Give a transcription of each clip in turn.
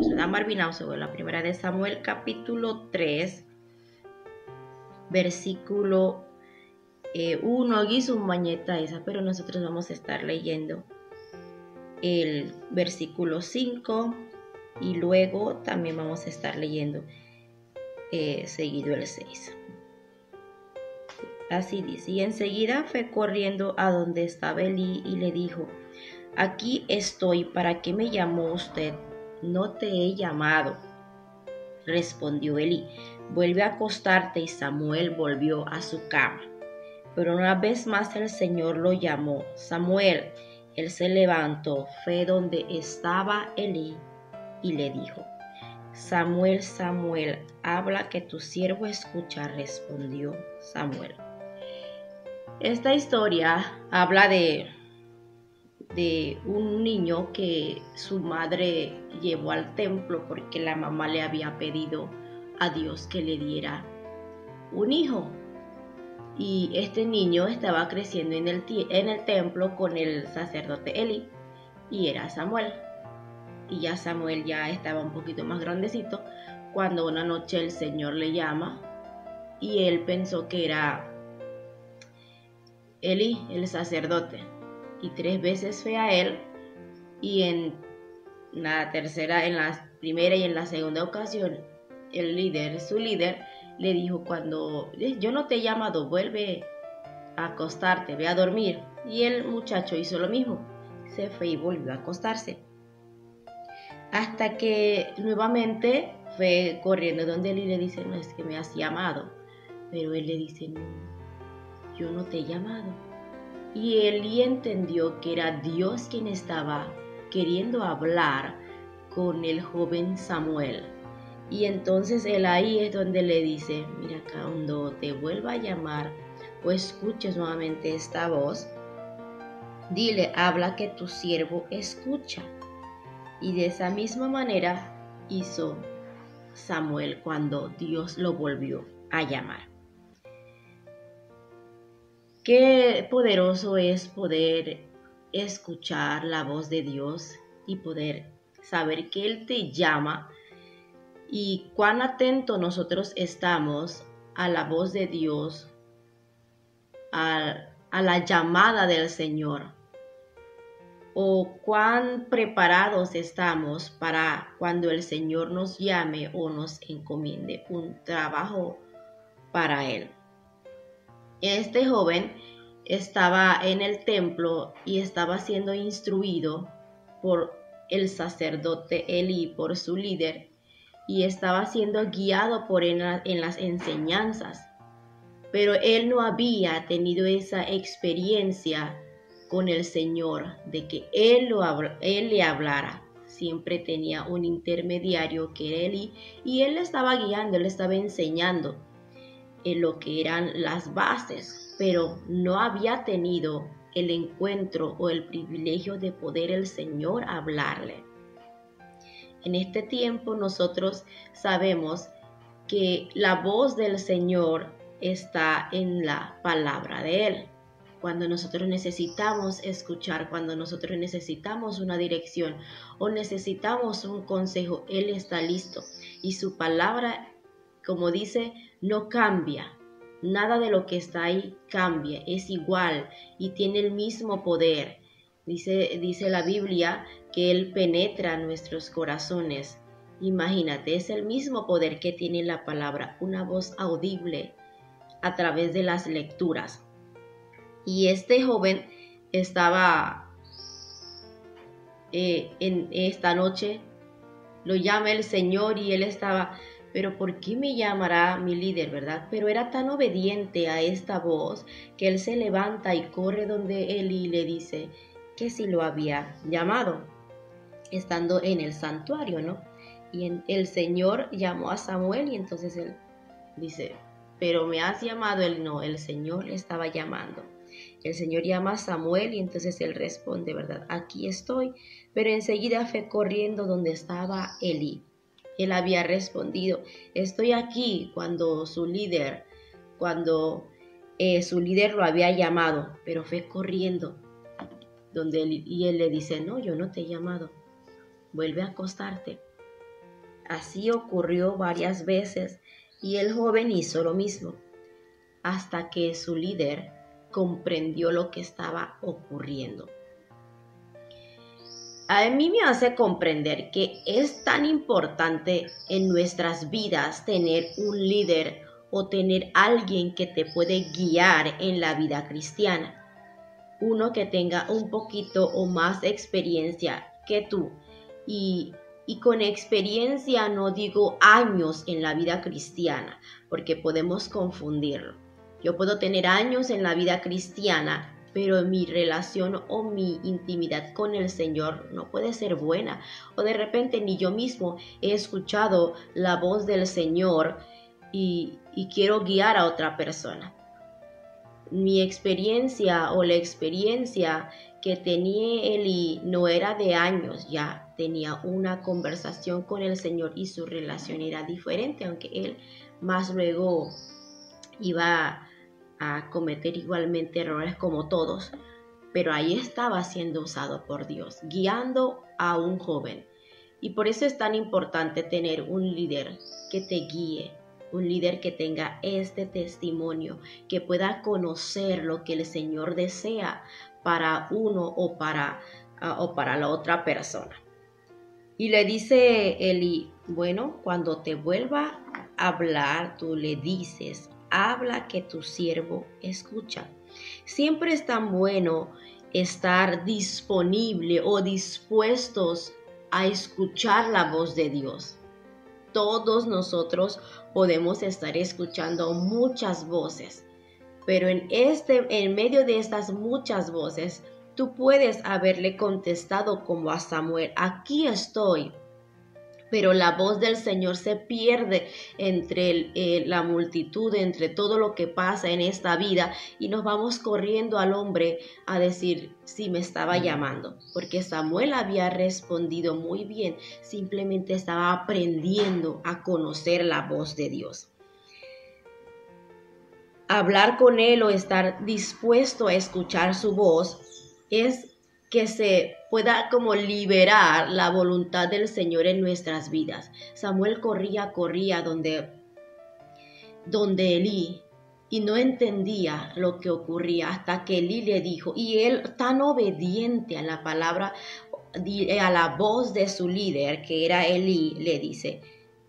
versículos, ¿verdad? Marvin Ausubel, la primera de Samuel, capítulo 3, versículo 1. Aquí su mañeta esa, pero nosotros vamos a estar leyendo el versículo 5 y luego también vamos a estar leyendo seguido el 6. Así dice: y enseguida fue corriendo a donde estaba Elí y le dijo: aquí estoy, ¿para qué me llamó usted? No te he llamado. Respondió Elí: vuelve a acostarte. Y Samuel volvió a su cama. Pero una vez más el Señor lo llamó: Samuel. Él se levantó, fue donde estaba Elí y le dijo: Samuel, Samuel. Habla, que tu siervo escucha, respondió Samuel. Esta historia habla de un niño que su madre llevó al templo porque la mamá le había pedido a Dios que le diera un hijo. Y este niño estaba creciendo en el templo con el sacerdote Eli, y era Samuel. Y ya Samuel ya estaba un poquito más grandecito cuando una noche el Señor le llama y él pensó que era Eli, el sacerdote, y 3 veces fue a él, y en la primera y en la segunda ocasión su líder le dijo: cuando yo no te he llamado, vuelve a acostarte, ve a dormir. Y el muchacho hizo lo mismo, se fue y volvió a acostarse, hasta que nuevamente fue corriendo donde él y le dice: no, es que me has llamado. Pero él le dice: no, yo no te he llamado. Y Elí entendió que era Dios quien estaba queriendo hablar con el joven Samuel. Y entonces él ahí es donde le dice: mira, cuando te vuelva a llamar o escuches nuevamente esta voz, dile: habla, que tu siervo escucha. Y de esa misma manera hizo Samuel cuando Dios lo volvió a llamar. Qué poderoso es poder escuchar la voz de Dios y poder saber que Él te llama, y cuán atento nosotros estamos a la voz de Dios, a la llamada del Señor, o cuán preparados estamos para cuando el Señor nos llame o nos encomiende un trabajo para Él. Este joven estaba en el templo y estaba siendo instruido por el sacerdote Elí, por su líder, y estaba siendo guiado por él en las enseñanzas. Pero él no había tenido esa experiencia con el Señor, de que él le hablara. Siempre tenía un intermediario que era Elí, y él le estaba guiando, él le estaba enseñando en lo que eran las bases, pero no había tenido el encuentro o el privilegio de poder el Señor hablarle. En este tiempo nosotros sabemos que la voz del Señor está en la palabra de Él. Cuando nosotros necesitamos escuchar, cuando nosotros necesitamos una dirección o necesitamos un consejo, Él está listo, y su palabra, como dice, no cambia. Nada de lo que está ahí cambia, es igual y tiene el mismo poder. Dice la Biblia que Él penetra nuestros corazones. Imagínate, es el mismo poder que tiene la palabra, una voz audible a través de las lecturas. Y este joven estaba en esta noche, lo llama el Señor y él estaba: pero ¿por qué me llamará mi líder, verdad? Pero era tan obediente a esta voz que él se levanta y corre donde él y le dice que sí lo había llamado, estando en el santuario, ¿no? Y el Señor llamó a Samuel, y entonces él dice: pero me has llamado. Él no, el Señor le estaba llamando. El Señor llama a Samuel y entonces él responde, ¿verdad? Aquí estoy. Pero enseguida fue corriendo donde estaba Elí. Él había respondido: estoy aquí, cuando su líder lo había llamado, pero fue corriendo donde él, y él le dice: no, yo no te he llamado, vuelve a acostarte. Así ocurrió varias veces y el joven hizo lo mismo, hasta que su líder comprendió lo que estaba ocurriendo. A mí me hace comprender que es tan importante en nuestras vidas tener un líder o tener alguien que te puede guiar en la vida cristiana. Uno que tenga un poquito o más experiencia que tú. Y con experiencia no digo años en la vida cristiana, porque podemos confundirlo. Yo puedo tener años en la vida cristiana, pero mi relación o mi intimidad con el Señor no puede ser buena. O de repente ni yo mismo he escuchado la voz del Señor y quiero guiar a otra persona. Mi experiencia o la experiencia que tenía Eli no era de años, ya tenía una conversación con el Señor y su relación era diferente, aunque él más luego iba a cometer igualmente errores como todos, pero ahí estaba siendo usado por Dios, guiando a un joven. Y por eso es tan importante tener un líder que te guíe, un líder que tenga este testimonio, que pueda conocer lo que el Señor desea para uno o para la otra persona. Y le dice Eli, bueno, cuando te vuelva a hablar, tú le dices, habla que tu siervo escucha. Siempre es tan bueno estar disponible o dispuestos a escuchar la voz de Dios. Todos nosotros podemos estar escuchando muchas voces, pero en medio de estas muchas voces, tú puedes haberle contestado como a Samuel, aquí estoy. Pero la voz del Señor se pierde entre la multitud, entre todo lo que pasa en esta vida y nos vamos corriendo al hombre a decir si me estaba llamando, porque Samuel había respondido muy bien, simplemente estaba aprendiendo a conocer la voz de Dios. Hablar con Él o estar dispuesto a escuchar su voz es que se pueda como liberar la voluntad del Señor en nuestras vidas. Samuel corría donde Elí y no entendía lo que ocurría hasta que Elí le dijo, y él tan obediente a la palabra, a la voz de su líder, que era Elí, le dice,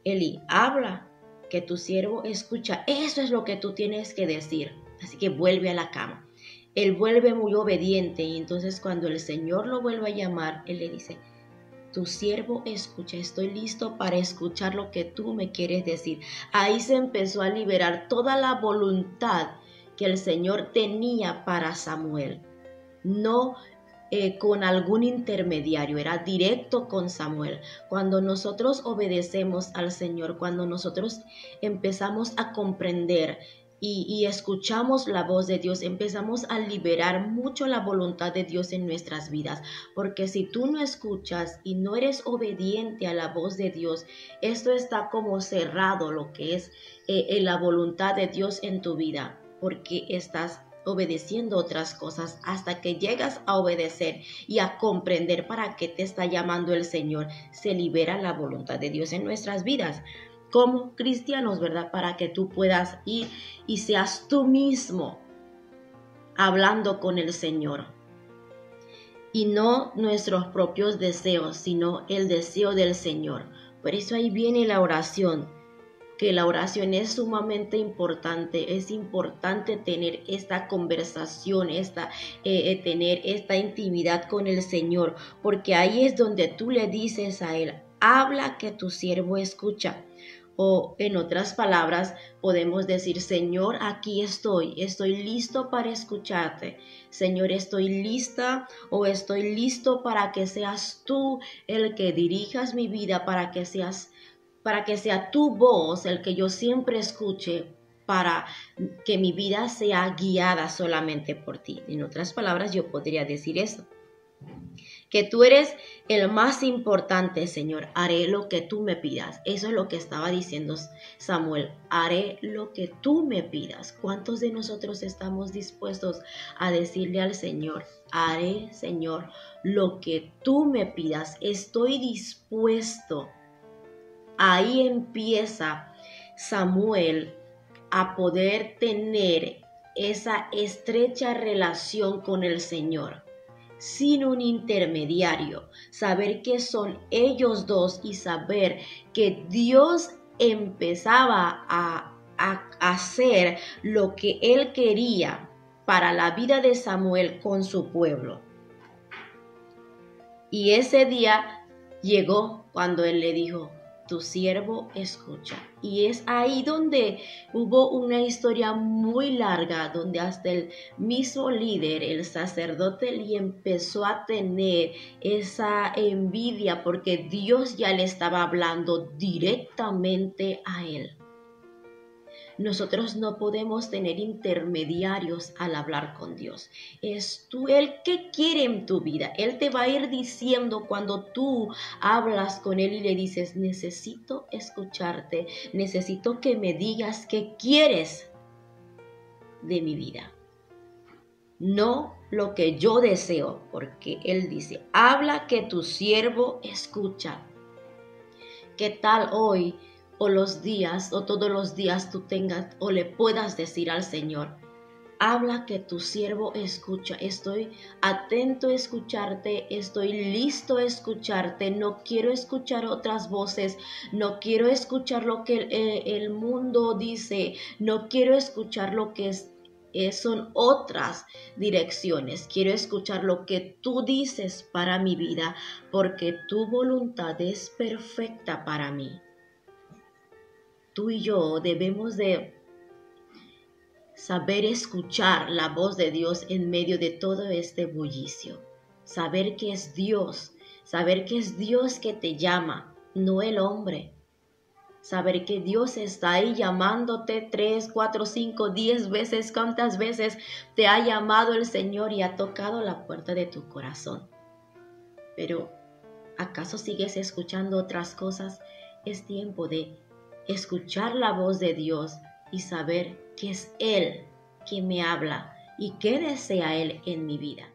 Elí, habla, que tu siervo escucha. Eso es lo que tú tienes que decir. Así que vuelve a la cama. Él vuelve muy obediente y entonces cuando el Señor lo vuelve a llamar, él le dice, tu siervo escucha, estoy listo para escuchar lo que tú me quieres decir. Ahí se empezó a liberar toda la voluntad que el Señor tenía para Samuel. No con algún intermediario, era directo con Samuel. Cuando nosotros obedecemos al Señor, cuando nosotros empezamos a comprender y escuchamos la voz de Dios, empezamos a liberar mucho la voluntad de Dios en nuestras vidas, porque si tú no escuchas y no eres obediente a la voz de Dios, esto está como cerrado lo que es la voluntad de Dios en tu vida, porque estás obedeciendo otras cosas hasta que llegas a obedecer y a comprender para qué te está llamando el Señor, se libera la voluntad de Dios en nuestras vidas como cristianos, ¿verdad? Para que tú puedas ir y seas tú mismo hablando con el Señor. Y no nuestros propios deseos, sino el deseo del Señor. Por eso ahí viene la oración, que la oración es sumamente importante. Es importante tener esta conversación, tener esta intimidad con el Señor, porque ahí es donde tú le dices a Él, habla que tu siervo escucha. O en otras palabras, podemos decir, Señor, aquí estoy listo para escucharte. Señor, estoy lista o estoy listo para que seas tú el que dirijas mi vida, para que sea tu voz el que yo siempre escuche, para que mi vida sea guiada solamente por ti. En otras palabras, yo podría decir eso. Que tú eres el más importante, Señor. Haré lo que tú me pidas. Eso es lo que estaba diciendo Samuel. Haré lo que tú me pidas. ¿Cuántos de nosotros estamos dispuestos a decirle al Señor, haré, Señor, lo que tú me pidas? Estoy dispuesto ahí empieza Samuel a poder tener esa estrecha relación con el Señor, sin un intermediario, saber que son ellos dos y saber que Dios empezaba a hacer lo que Él quería para la vida de Samuel con su pueblo. Y ese día llegó cuando Él le dijo: tu siervo escucha. Y es ahí donde hubo una historia muy larga, donde hasta el mismo líder, el sacerdote, le empezó a tener esa envidia porque Dios ya le estaba hablando directamente a él. Nosotros no podemos tener intermediarios al hablar con Dios. Es tú el que quiere en tu vida. Él te va a ir diciendo cuando tú hablas con Él y le dices: necesito escucharte, necesito que me digas qué quieres de mi vida. No lo que yo deseo, porque Él dice: habla que tu siervo escucha. ¿Qué tal hoy o los días o todos los días tú tengas o le puedas decir al Señor: habla que tu siervo escucha, estoy atento a escucharte, estoy listo a escucharte, no quiero escuchar otras voces, no quiero escuchar lo que el mundo dice, no quiero escuchar lo que son otras direcciones, quiero escuchar lo que tú dices para mi vida, porque tu voluntad es perfecta para mí. Tú y yo debemos de saber escuchar la voz de Dios en medio de todo este bullicio. Saber que es Dios, saber que es Dios que te llama, no el hombre. Saber que Dios está ahí llamándote 3, 4, 5, 10 veces, cuántas veces te ha llamado el Señor y ha tocado la puerta de tu corazón. Pero, ¿acaso sigues escuchando otras cosas? Es tiempo de escuchar la voz de Dios y saber que es Él quien me habla y qué desea Él en mi vida.